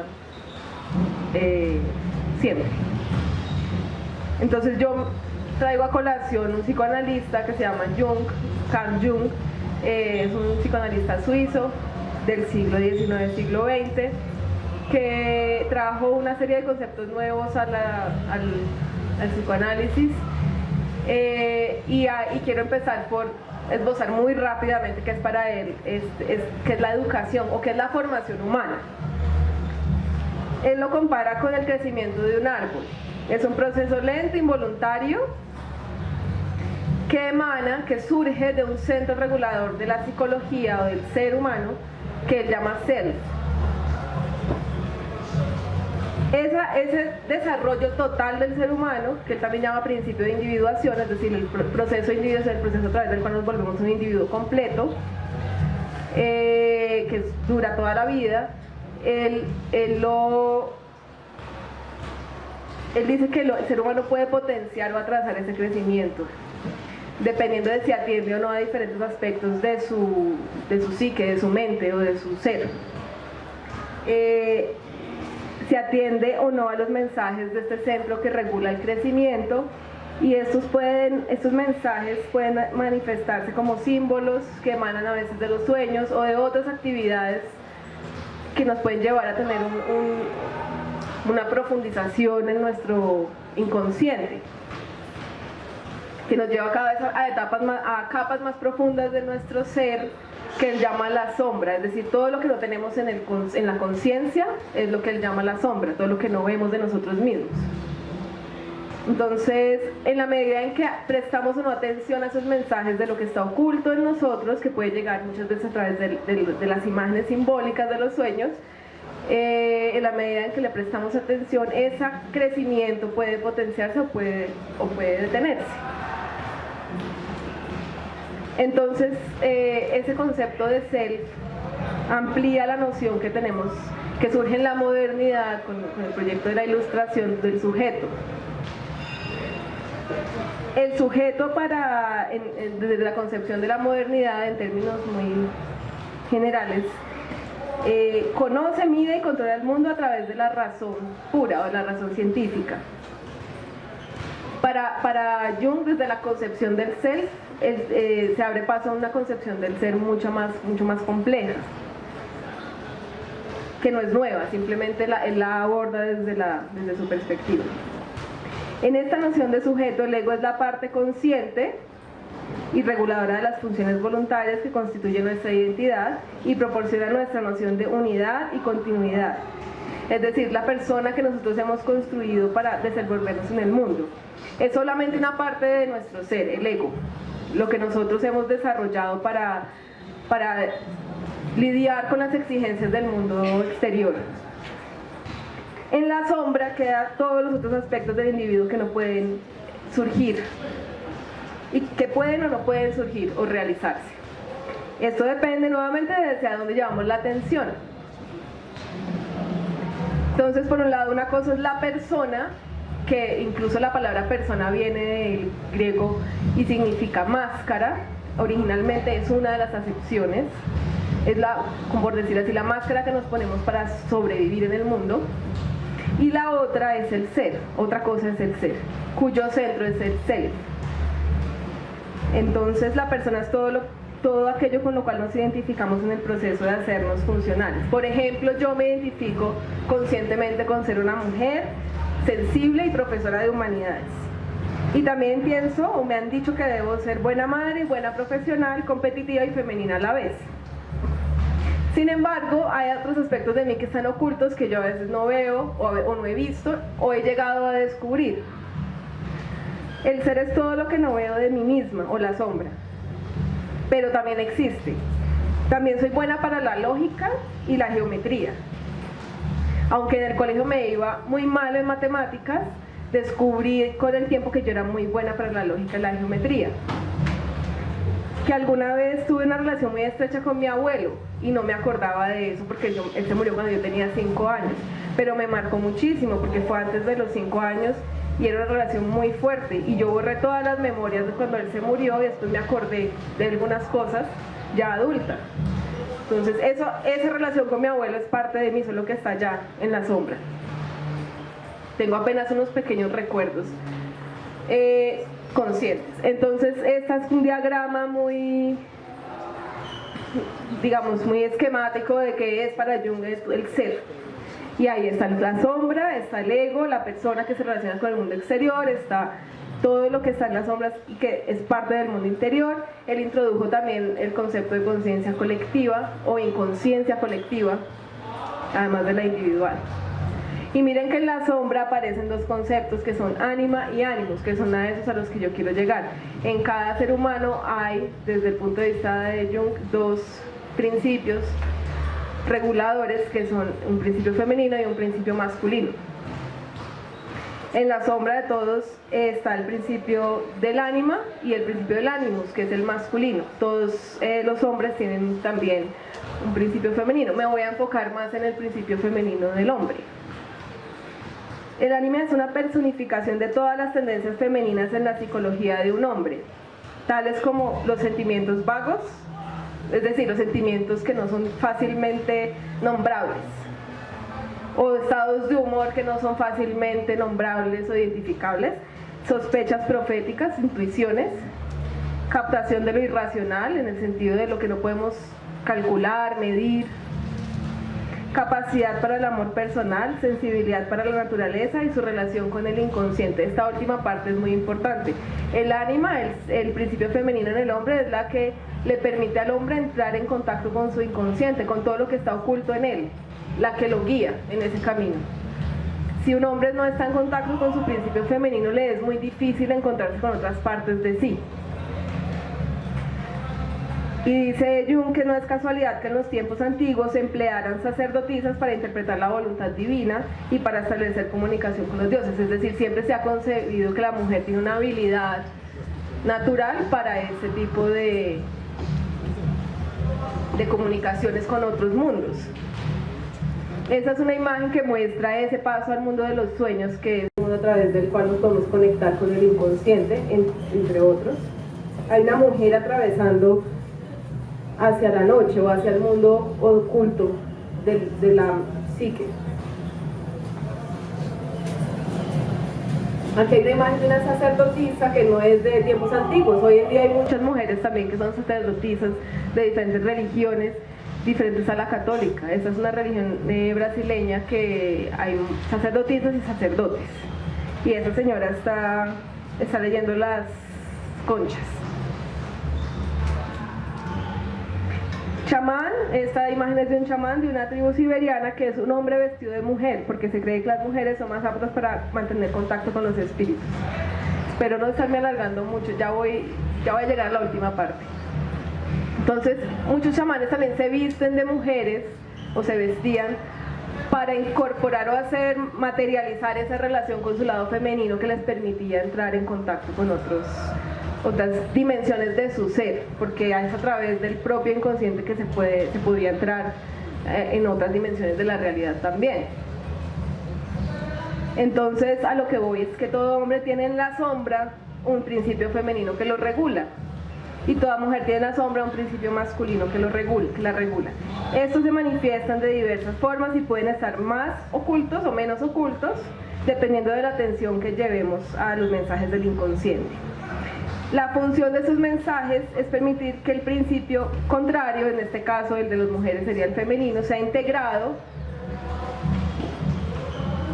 siempre. Entonces yo traigo a colación un psicoanalista que se llama Carl Jung, es un psicoanalista suizo del siglo XIX, siglo XX, que trajo una serie de conceptos nuevos al psicoanálisis, y quiero empezar por esbozar muy rápidamente qué es para él, qué es la educación o qué es la formación humana. Él lo compara con el crecimiento de un árbol. Es un proceso lento, involuntario, que surge de un centro regulador de la psicología o del ser humano que él llama self. Ese desarrollo total del ser humano, que él también llama principio de individuación, es decir, el proceso de individuación, el proceso a través del cual nos volvemos un individuo completo, que dura toda la vida, él dice que el ser humano puede potenciar o atrasar ese crecimiento, dependiendo de si atiende o no a diferentes aspectos de su psique, de su mente o de su ser. Se atiende o no a los mensajes de este centro que regula el crecimiento, y estos mensajes pueden manifestarse como símbolos que emanan a veces de los sueños o de otras actividades que nos pueden llevar a tener una profundización en nuestro inconsciente, que nos lleva cada vez a capas más profundas de nuestro ser, que él llama la sombra. Es decir, todo lo que no tenemos en la conciencia es lo que él llama la sombra, todo lo que no vemos de nosotros mismos. Entonces, en la medida en que prestamos o no atención a esos mensajes de lo que está oculto en nosotros, que puede llegar muchas veces a través de las imágenes simbólicas de los sueños, en la medida en que le prestamos atención, ese crecimiento puede potenciarse o puede detenerse. Entonces, ese concepto de self amplía la noción que tenemos, que surge en la modernidad con el proyecto de la ilustración del sujeto. El sujeto, desde la concepción de la modernidad, en términos muy generales, conoce, mide y controla el mundo a través de la razón pura o de la razón científica. Para Jung, desde la concepción del self, se abre paso a una concepción del ser mucho más compleja, que no es nueva, simplemente él la aborda desde su perspectiva. En esta noción de sujeto, el ego es la parte consciente y reguladora de las funciones voluntarias que constituyen nuestra identidad y proporciona nuestra noción de unidad y continuidad. Es decir, la persona que nosotros hemos construido para desenvolvernos en el mundo. Es solamente una parte de nuestro ser, el ego, lo que nosotros hemos desarrollado para lidiar con las exigencias del mundo exterior. En la sombra quedan todos los otros aspectos del individuo que no pueden surgir, y que pueden o no pueden surgir o realizarse. Esto depende nuevamente de hacia dónde llevamos la atención. Entonces, por un lado, una cosa es la persona, que incluso la palabra persona viene del griego y significa máscara. Originalmente es una de las acepciones, es como por decir así, la máscara que nos ponemos para sobrevivir en el mundo. Y la otra es el ser, otra cosa es el ser, cuyo centro es el self. Entonces la persona es todo aquello con lo cual nos identificamos en el proceso de hacernos funcionales. Por ejemplo, yo me identifico conscientemente con ser una mujer sensible y profesora de humanidades. Y también pienso, o me han dicho, que debo ser buena madre, buena profesional, competitiva y femenina a la vez. Sin embargo, hay otros aspectos de mí que están ocultos, que yo a veces no veo o no he visto o he llegado a descubrir. El ser es todo lo que no veo de mí misma, o la sombra, pero también existe. También soy buena para la lógica y la geometría. Aunque en el colegio me iba muy mal en matemáticas, descubrí con el tiempo que yo era muy buena para la lógica y la geometría. Que alguna vez tuve una relación muy estrecha con mi abuelo y no me acordaba de eso porque él se murió cuando yo tenía 5 años, pero me marcó muchísimo porque fue antes de los 5 años y era una relación muy fuerte, y yo borré todas las memorias de cuando él se murió y después me acordé de algunas cosas ya adulta. Entonces esa relación con mi abuelo es parte de mí, solo que está allá en la sombra. Tengo apenas unos pequeños recuerdos conscientes. Entonces este es un diagrama muy, digamos, muy esquemático de qué es para Jung el ser. Y ahí está la sombra, está el ego, la persona que se relaciona con el mundo exterior, está todo lo que está en las sombras y que es parte del mundo interior. Él introdujo también el concepto de conciencia colectiva o inconsciencia colectiva, además de la individual. Y miren que en la sombra aparecen dos conceptos que son ánima y ánimos, que son a esos a los que yo quiero llegar. En cada ser humano hay, desde el punto de vista de Jung, dos principios reguladores, que son un principio femenino y un principio masculino. En la sombra de todos está el principio del ánima y el principio del ánimos, que es el masculino. Todos los hombres tienen también un principio femenino. Me voy a enfocar más en el principio femenino del hombre. El ánima es una personificación de todas las tendencias femeninas en la psicología de un hombre, tales como los sentimientos vagos, es decir, los sentimientos que no son fácilmente nombrables, o estados de humor que no son fácilmente nombrables o identificables, sospechas proféticas, intuiciones, captación de lo irracional en el sentido de lo que no podemos calcular, medir, capacidad para el amor personal, sensibilidad para la naturaleza y su relación con el inconsciente. Esta última parte es muy importante. El ánima, el principio femenino en el hombre, es la que le permite al hombre entrar en contacto con su inconsciente, con todo lo que está oculto en él, la que lo guía en ese camino. Si un hombre no está en contacto con su principio femenino, le es muy difícil encontrarse con otras partes de sí. Y dice Jung que no es casualidad que en los tiempos antiguos se emplearan sacerdotisas para interpretar la voluntad divina y para establecer comunicación con los dioses. Es decir, siempre se ha concebido que la mujer tiene una habilidad natural para este tipo de comunicaciones con otros mundos. Esa es una imagen que muestra ese paso al mundo de los sueños, que es un mundo a través del cual nos podemos conectar con el inconsciente, entre otros. Hay una mujer atravesando hacia la noche o hacia el mundo oculto de la psique. Aquí hay una imagen de una sacerdotisa que no es de tiempos antiguos. Hoy en día hay muchas mujeres también que son sacerdotisas de diferentes religiones, diferentes a la católica. Esta es una religión brasileña que hay sacerdotisas y sacerdotes. Y esa señora está leyendo las conchas. Chamán, esta imagen es de un chamán de una tribu siberiana que es un hombre vestido de mujer, porque se cree que las mujeres son más aptas para mantener contacto con los espíritus. Espero no estarme alargando mucho, ya voy a llegar a la última parte. Entonces, muchos chamanes también se visten de mujeres, o se vestían, para incorporar o hacer materializar esa relación con su lado femenino que les permitía entrar en contacto con otras dimensiones de su ser, porque es a través del propio inconsciente que se podía entrar en otras dimensiones de la realidad también. Entonces, a lo que voy es que todo hombre tiene en la sombra un principio femenino que lo regula, y toda mujer tiene en la sombra un principio masculino que la regula. Estos se manifiestan de diversas formas y pueden estar más ocultos o menos ocultos, dependiendo de la atención que llevemos a los mensajes del inconsciente. La función de sus mensajes es permitir que el principio contrario, en este caso el de las mujeres sería el femenino, sea integrado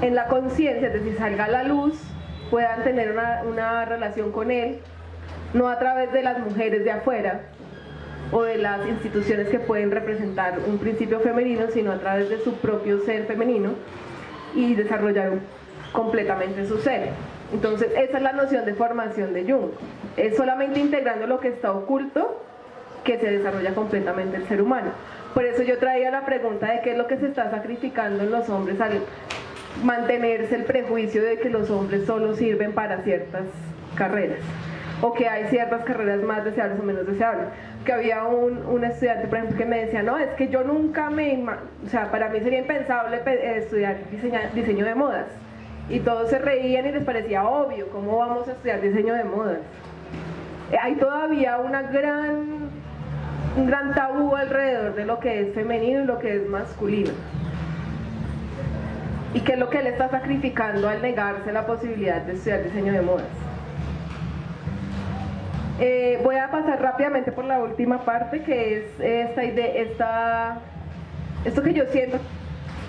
en la conciencia, es decir, salga a la luz, puedan tener una relación con él, no a través de las mujeres de afuera o de las instituciones que pueden representar un principio femenino, sino a través de su propio ser femenino y desarrollar completamente su ser. Entonces, esa es la noción de formación de Jung. Es solamente integrando lo que está oculto que se desarrolla completamente el ser humano. Por eso yo traía la pregunta de qué es lo que se está sacrificando en los hombres al mantenerse el prejuicio de que los hombres solo sirven para ciertas carreras, o que hay ciertas carreras más deseables o menos deseables. Que había un estudiante, por ejemplo, que me decía, no, es que yo nunca o sea, para mí sería impensable estudiar diseño de modas. Y todos se reían y les parecía obvio, ¿cómo vamos a estudiar diseño de modas? Hay todavía un gran tabú alrededor de lo que es femenino y lo que es masculino. Y qué es lo que él está sacrificando al negarse la posibilidad de estudiar diseño de modas. Voy a pasar rápidamente por la última parte, que es esto que yo siento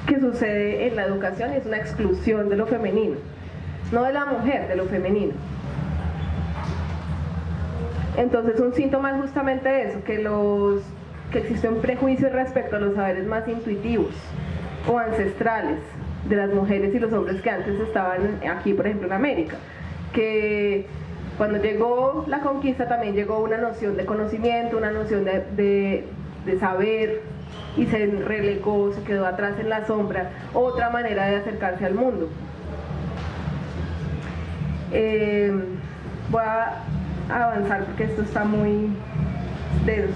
que sucede en la educación, es una exclusión de lo femenino, no de la mujer, de lo femenino. Entonces, un síntoma es justamente eso, que existe un prejuicio respecto a los saberes más intuitivos o ancestrales de las mujeres y los hombres que antes estaban aquí, por ejemplo, en América, que cuando llegó la conquista también llegó una noción de conocimiento, una noción de saber, y se relegó, se quedó atrás en la sombra, otra manera de acercarse al mundo. Voy a avanzar porque esto está muy denso.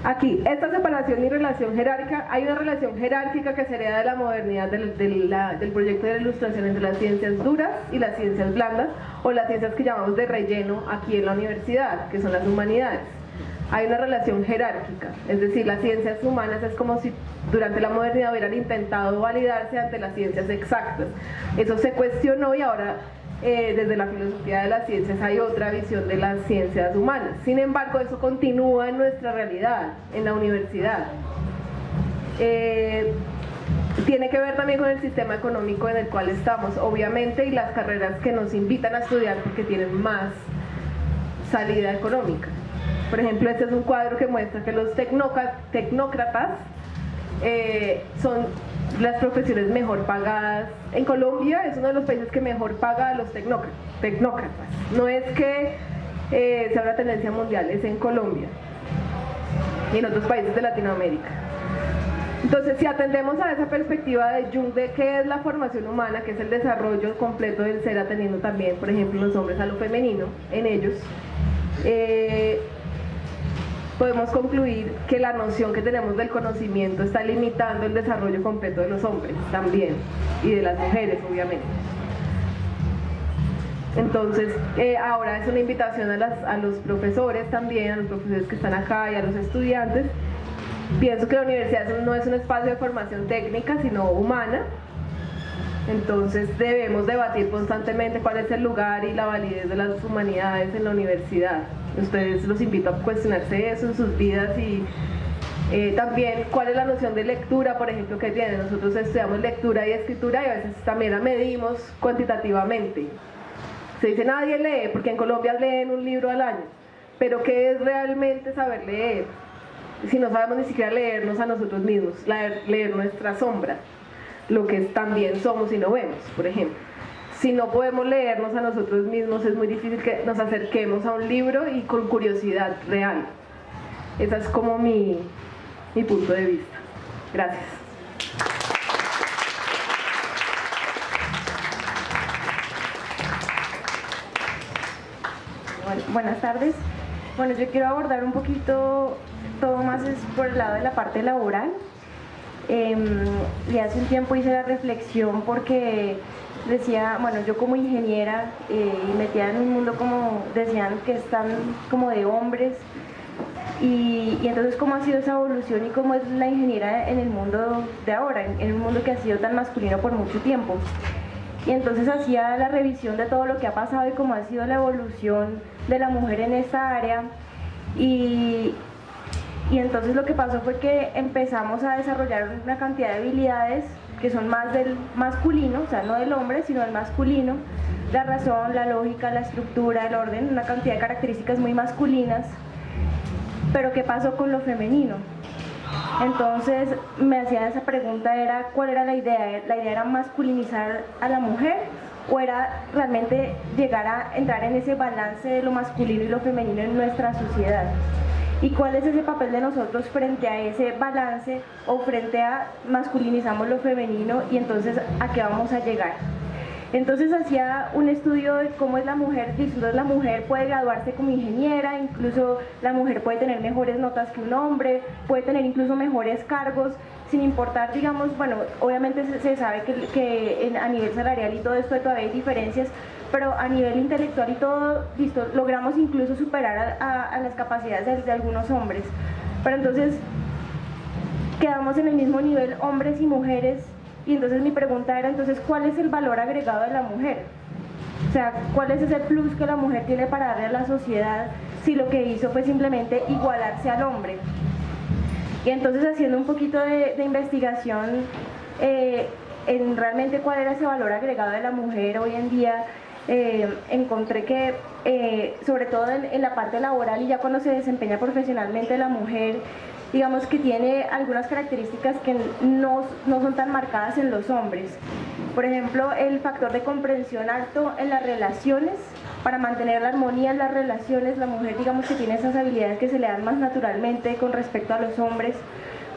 Aquí, esta separación y relación jerárquica, hay una relación jerárquica que se hereda de la modernidad del proyecto de la ilustración entre las ciencias duras y las ciencias blandas, o las ciencias que llamamos de relleno aquí en la universidad, que son las humanidades. Hay una relación jerárquica, es decir, las ciencias humanas es como si durante la modernidad hubieran intentado validarse ante las ciencias exactas. Eso se cuestionó y ahora desde la filosofía de las ciencias hay otra visión de las ciencias humanas. Sin embargo, eso continúa en nuestra realidad, en la universidad. Tiene que ver también con el sistema económico en el cual estamos, obviamente, y las carreras que nos invitan a estudiar porque tienen más salida económica. Por ejemplo, este es un cuadro que muestra que los tecnócratas son las profesiones mejor pagadas. En Colombia es uno de los países que mejor paga a los tecnócratas. No es que sea una tendencia mundial, es en Colombia y en otros países de Latinoamérica. Entonces, si atendemos a esa perspectiva de Jung de qué es la formación humana, que es el desarrollo completo del ser, atendiendo también, por ejemplo, los hombres a lo femenino en ellos, podemos concluir que la noción que tenemos del conocimiento está limitando el desarrollo completo de los hombres también, y de las mujeres, obviamente. Entonces, ahora es una invitación a los profesores también, a los profesores que están acá y a los estudiantes. Pienso que la universidad no es un espacio de formación técnica, sino humana. Entonces debemos debatir constantemente cuál es el lugar y la validez de las humanidades en la universidad. Ustedes los invito a cuestionarse eso en sus vidas y también cuál es la noción de lectura, por ejemplo, que tienen. Nosotros estudiamos lectura y escritura y a veces también la medimos cuantitativamente. Se dice nadie lee, porque en Colombia leen un libro al año, pero ¿qué es realmente saber leer? Si no sabemos ni siquiera leernos a nosotros mismos, leer nuestra sombra, lo que también somos y no vemos, por ejemplo. Si no podemos leernos a nosotros mismos, es muy difícil que nos acerquemos a un libro y con curiosidad real. Ese es como mi punto de vista. Gracias. Bueno, buenas tardes. Bueno, yo quiero abordar un poquito, todo más es por el lado de la parte laboral. Y hace un tiempo hice la reflexión porque decía, bueno, yo como ingeniera y metida en un mundo como decían que están como de hombres y entonces cómo ha sido esa evolución y cómo es la ingeniera en el mundo de ahora, en un mundo que ha sido tan masculino por mucho tiempo. Y entonces hacía la revisión de todo lo que ha pasado y cómo ha sido la evolución de la mujer en esta área y entonces lo que pasó fue que empezamos a desarrollar una cantidad de habilidades que son más del masculino, o sea, no del hombre, sino del masculino, la razón, la lógica, la estructura, el orden, una cantidad de características muy masculinas, pero ¿qué pasó con lo femenino? Entonces me hacía esa pregunta, era ¿cuál era la idea? ¿La idea era masculinizar a la mujer o era realmente llegar a entrar en ese balance de lo masculino y lo femenino en nuestra sociedad? ¿Y cuál es ese papel de nosotros frente a ese balance o frente a masculinizamos lo femenino y entonces a qué vamos a llegar? Entonces hacía un estudio de cómo es la mujer, diciendo la mujer puede graduarse como ingeniera, incluso la mujer puede tener mejores notas que un hombre, puede tener incluso mejores cargos, sin importar, digamos, bueno, obviamente se sabe que a nivel salarial y todo esto todavía hay diferencias, pero a nivel intelectual y todo, listo, logramos incluso superar a las capacidades de algunos hombres. Pero entonces quedamos en el mismo nivel hombres y mujeres y entonces mi pregunta era entonces ¿cuál es el valor agregado de la mujer? O sea, ¿cuál es ese plus que la mujer tiene para darle a la sociedad si lo que hizo fue simplemente igualarse al hombre? Y entonces haciendo un poquito de investigación en realmente cuál era ese valor agregado de la mujer hoy en día, encontré que sobre todo en la parte laboral y ya cuando se desempeña profesionalmente la mujer, digamos que tiene algunas características que no son tan marcadas en los hombres. Por ejemplo, el factor de comprensión alto en las relaciones para mantener la armonía en las relaciones. La mujer, digamos, que tiene esas habilidades que se le dan más naturalmente con respecto a los hombres,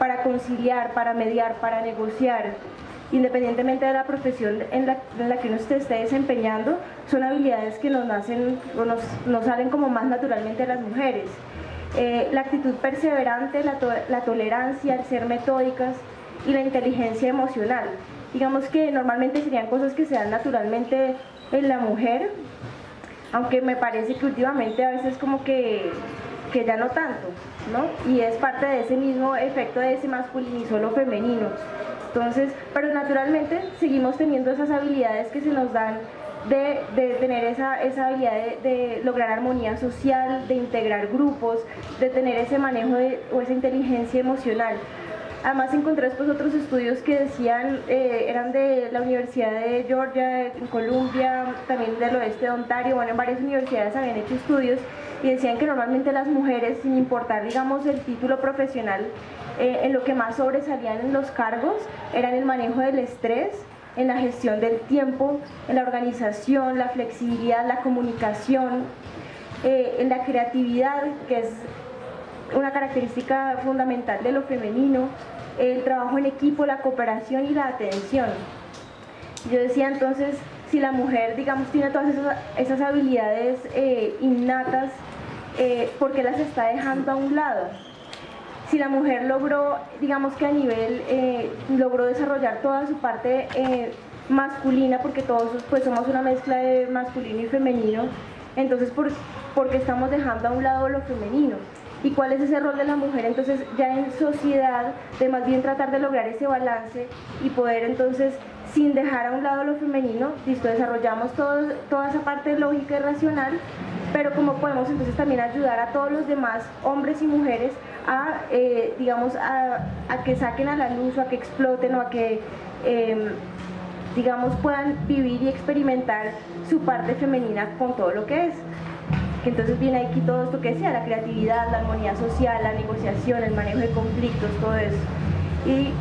para conciliar, para mediar, para negociar, independientemente de la profesión en la que uno se esté desempeñando. Son habilidades que nos nacen o nos salen como más naturalmente a las mujeres. La actitud perseverante, la tolerancia, el ser metódicas y la inteligencia emocional. Digamos que normalmente serían cosas que se dan naturalmente en la mujer, aunque me parece que últimamente a veces como que ya no tanto, ¿no? Y es parte de ese mismo efecto de ese masculinizó lo femenino. Entonces, pero naturalmente seguimos teniendo esas habilidades que se nos dan de tener esa habilidad de lograr armonía social, de integrar grupos, de tener ese manejo o esa inteligencia emocional. Además encontré después otros estudios que decían, eran de la Universidad de Georgia, en Columbia, también del oeste de Ontario, bueno, en varias universidades habían hecho estudios y decían que normalmente las mujeres, sin importar, digamos, el título profesional, en lo que más sobresalían en los cargos era en el manejo del estrés, en la gestión del tiempo, en la organización, la flexibilidad, la comunicación, en la creatividad, que es una característica fundamental de lo femenino, el trabajo en equipo, la cooperación y la atención. Yo decía entonces, si la mujer, digamos, tiene todas esas habilidades innatas, ¿por qué las está dejando a un lado? Si la mujer logró, digamos que a nivel, logró desarrollar toda su parte masculina, porque todos pues somos una mezcla de masculino y femenino, entonces ¿por qué estamos dejando a un lado lo femenino? ¿Y cuál es ese rol de la mujer entonces ya en sociedad, de más bien tratar de lograr ese balance y poder entonces, sin dejar a un lado lo femenino, listo, desarrollamos toda esa parte lógica y racional, pero cómo podemos entonces también ayudar a todos los demás hombres y mujeres a, digamos, a que saquen a la luz o a que exploten o a que, digamos, puedan vivir y experimentar su parte femenina con todo lo que es. Que entonces viene aquí todo esto que decía, la creatividad, la armonía social, la negociación, el manejo de conflictos, todo eso. Y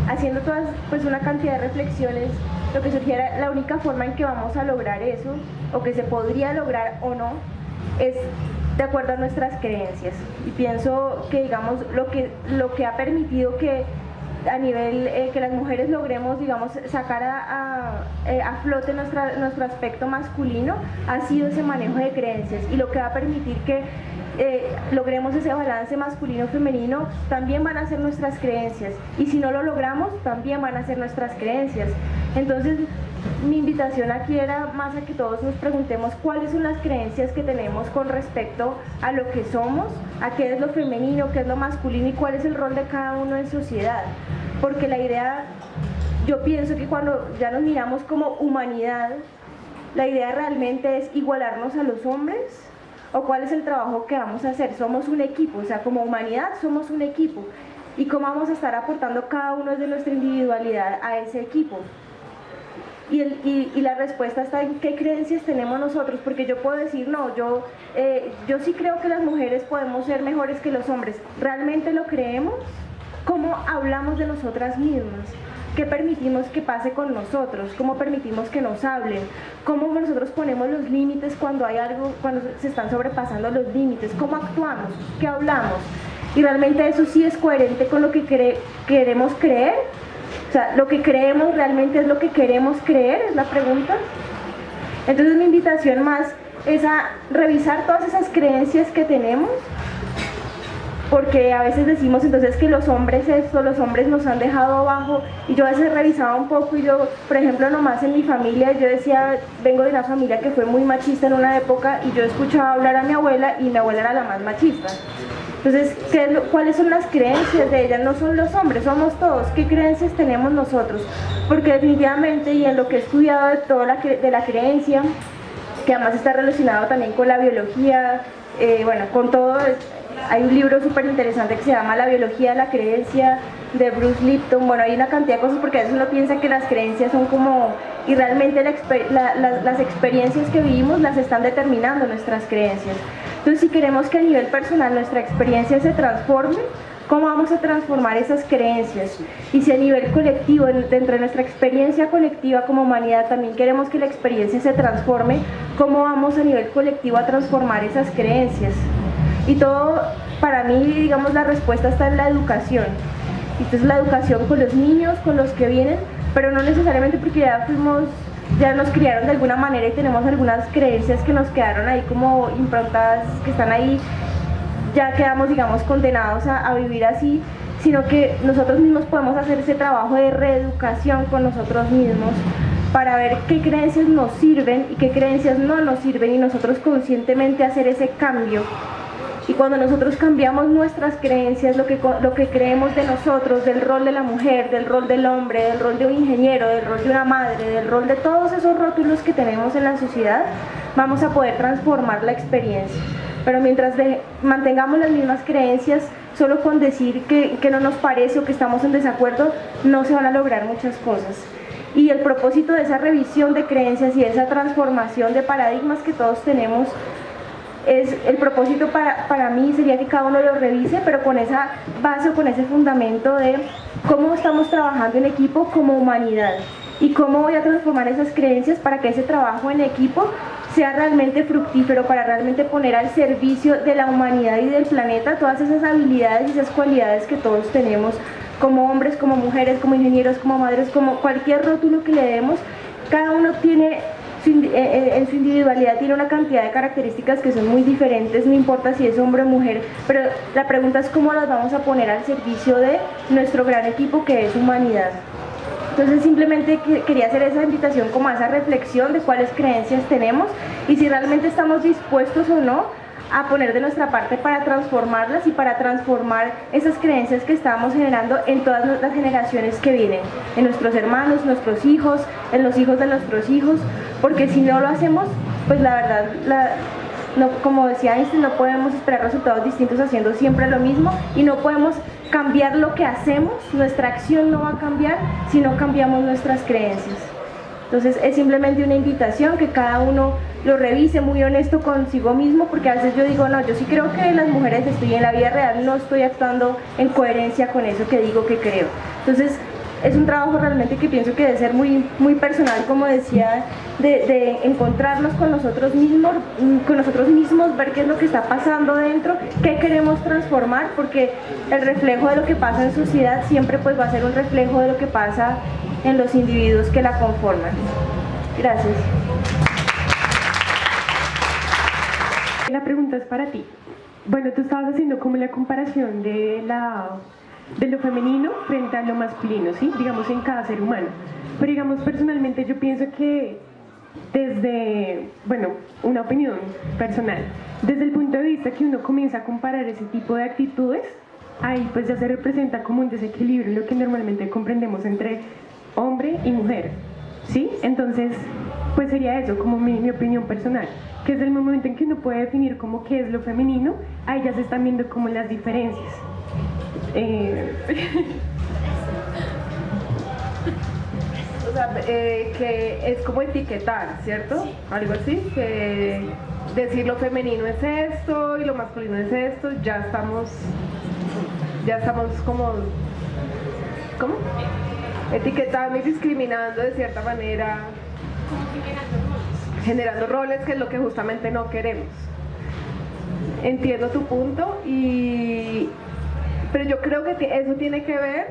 haciendo todas, pues una cantidad de reflexiones, lo que surgiera, la única forma en que vamos a lograr eso, o que se podría lograr o no, es de acuerdo a nuestras creencias. Y pienso que, digamos, lo que ha permitido que a nivel que las mujeres logremos, digamos, sacar a flote nuestro aspecto masculino ha sido ese manejo de creencias, y lo que va a permitir que logremos ese balance masculino-femenino también van a ser nuestras creencias, y si no lo logramos también van a ser nuestras creencias. Entonces mi invitación aquí era más a que todos nos preguntemos cuáles son las creencias que tenemos con respecto a lo que somos, a qué es lo femenino, qué es lo masculino y cuál es el rol de cada uno en sociedad. Porque la idea, yo pienso que cuando ya nos miramos como humanidad, la idea realmente es igualarnos a los hombres, o cuál es el trabajo que vamos a hacer. Somos un equipo, o sea, como humanidad somos un equipo, y cómo vamos a estar aportando cada uno de nuestra individualidad a ese equipo. Y la respuesta está en qué creencias tenemos nosotros, porque yo puedo decir, no, yo sí creo que las mujeres podemos ser mejores que los hombres. ¿Realmente lo creemos? ¿Cómo hablamos de nosotras mismas? ¿Qué permitimos que pase con nosotros? ¿Cómo permitimos que nos hablen? ¿Cómo nosotros ponemos los límites cuando hay algo, cuando se están sobrepasando los límites? ¿Cómo actuamos? ¿Qué hablamos? Y realmente eso sí es coherente con lo que queremos creer. O sea, ¿lo que creemos realmente es lo que queremos creer? Es la pregunta. Entonces mi invitación más es a revisar todas esas creencias que tenemos, porque a veces decimos entonces que los hombres nos han dejado abajo, y yo a veces revisaba un poco y yo, por ejemplo, nomás en mi familia, yo decía, vengo de una familia que fue muy machista en una época, y yo escuchaba hablar a mi abuela y mi abuela era la más machista. Entonces, ¿cuáles son las creencias de ella? No son los hombres, somos todos. ¿Qué creencias tenemos nosotros? Porque definitivamente, y en lo que he estudiado de la creencia, que además está relacionado también con la biología, bueno, con todo, hay un libro súper interesante que se llama La biología de la creencia, de Bruce Lipton. Bueno, hay una cantidad de cosas, porque a veces uno piensa que las creencias son como, y realmente las experiencias que vivimos las están determinando nuestras creencias. Entonces, si queremos que a nivel personal nuestra experiencia se transforme, ¿cómo vamos a transformar esas creencias? Y si a nivel colectivo, dentro de nuestra experiencia colectiva como humanidad, también queremos que la experiencia se transforme, ¿cómo vamos a nivel colectivo a transformar esas creencias? Y todo, para mí, digamos, la respuesta está en la educación. Entonces la educación con los niños, con los que vienen, pero no necesariamente porque ya nos criaron de alguna manera y tenemos algunas creencias que nos quedaron ahí como improntadas, que están ahí, ya quedamos, digamos, condenados a vivir así, sino que nosotros mismos podemos hacer ese trabajo de reeducación con nosotros mismos para ver qué creencias nos sirven y qué creencias no nos sirven y nosotros conscientemente hacer ese cambio. Y cuando nosotros cambiamos nuestras creencias, lo que creemos de nosotros, del rol de la mujer, del rol del hombre, del rol de un ingeniero, del rol de una madre, del rol de todos esos rótulos que tenemos en la sociedad, vamos a poder transformar la experiencia. Pero mientras mantengamos las mismas creencias, solo con decir que no nos parece o que estamos en desacuerdo, no se van a lograr muchas cosas. Y el propósito de esa revisión de creencias y de esa transformación de paradigmas que todos tenemos, el propósito para mí sería que cada uno lo revise, pero con esa base o con ese fundamento de cómo estamos trabajando en equipo como humanidad y cómo voy a transformar esas creencias para que ese trabajo en equipo sea realmente fructífero, para realmente poner al servicio de la humanidad y del planeta todas esas habilidades y esas cualidades que todos tenemos como hombres, como mujeres, como ingenieros, como madres, como cualquier rótulo que le demos. Cada uno tiene en su individualidad tiene una cantidad de características que son muy diferentes, no importa si es hombre o mujer, pero la pregunta es cómo las vamos a poner al servicio de nuestro gran equipo que es humanidad. Entonces simplemente quería hacer esa invitación como a esa reflexión de cuáles creencias tenemos y si realmente estamos dispuestos o no a poner de nuestra parte para transformarlas y para transformar esas creencias que estamos generando en todas las generaciones que vienen, en nuestros hermanos, nuestros hijos, en los hijos de nuestros hijos, porque si no lo hacemos, pues la verdad, no, como decía Einstein, no podemos esperar resultados distintos haciendo siempre lo mismo y no podemos cambiar lo que hacemos, nuestra acción no va a cambiar si no cambiamos nuestras creencias. Entonces es simplemente una invitación que cada uno lo revise, muy honesto consigo mismo, porque a veces yo digo, no, yo sí creo que las mujeres en la vida real no estoy actuando en coherencia con eso que digo que creo. Entonces es un trabajo realmente que pienso que debe ser muy, muy personal, como decía, de encontrarnos con nosotros mismos, ver qué es lo que está pasando dentro, qué queremos transformar, porque el reflejo de lo que pasa en sociedad siempre pues va a ser un reflejo de lo que pasa en los individuos que la conforman. Gracias. La pregunta es para ti. Bueno, tú estabas haciendo como la comparación de lo femenino frente a lo masculino, ¿sí? Digamos, en cada ser humano. Pero digamos, personalmente yo pienso que desde, bueno, una opinión personal, desde el punto de vista que uno comienza a comparar ese tipo de actitudes, ahí pues ya se representa como un desequilibrio en lo que normalmente comprendemos entre hombre y mujer, ¿sí? Entonces, pues sería eso, como mi opinión personal, que es el momento en que uno puede definir como qué es lo femenino, ahí ya se están viendo como las diferencias. O sea, que es como etiquetar, ¿cierto? Algo así, que decir lo femenino es esto y lo masculino es esto, ya estamos como, ¿cómo? Etiquetando y discriminando de cierta manera, generando roles, que es lo que justamente no queremos. Entiendo tu punto, pero yo creo que eso tiene que ver,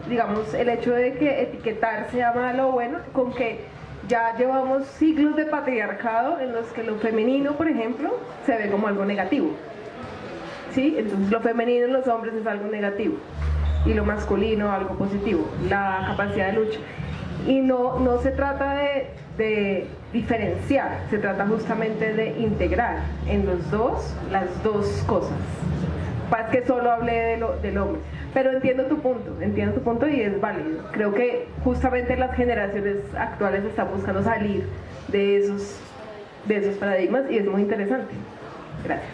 digamos, el hecho de que etiquetar sea malo o bueno, con que ya llevamos siglos de patriarcado en los que lo femenino, por ejemplo, se ve como algo negativo, ¿sí? Entonces lo femenino en los hombres es algo negativo y lo masculino algo positivo, la capacidad de lucha. Y no se trata de diferenciar, se trata justamente de integrar en los dos las dos cosas. Para que solo hable del hombre. Pero entiendo tu punto y es válido. Creo que justamente las generaciones actuales están buscando salir de esos paradigmas y es muy interesante. Gracias.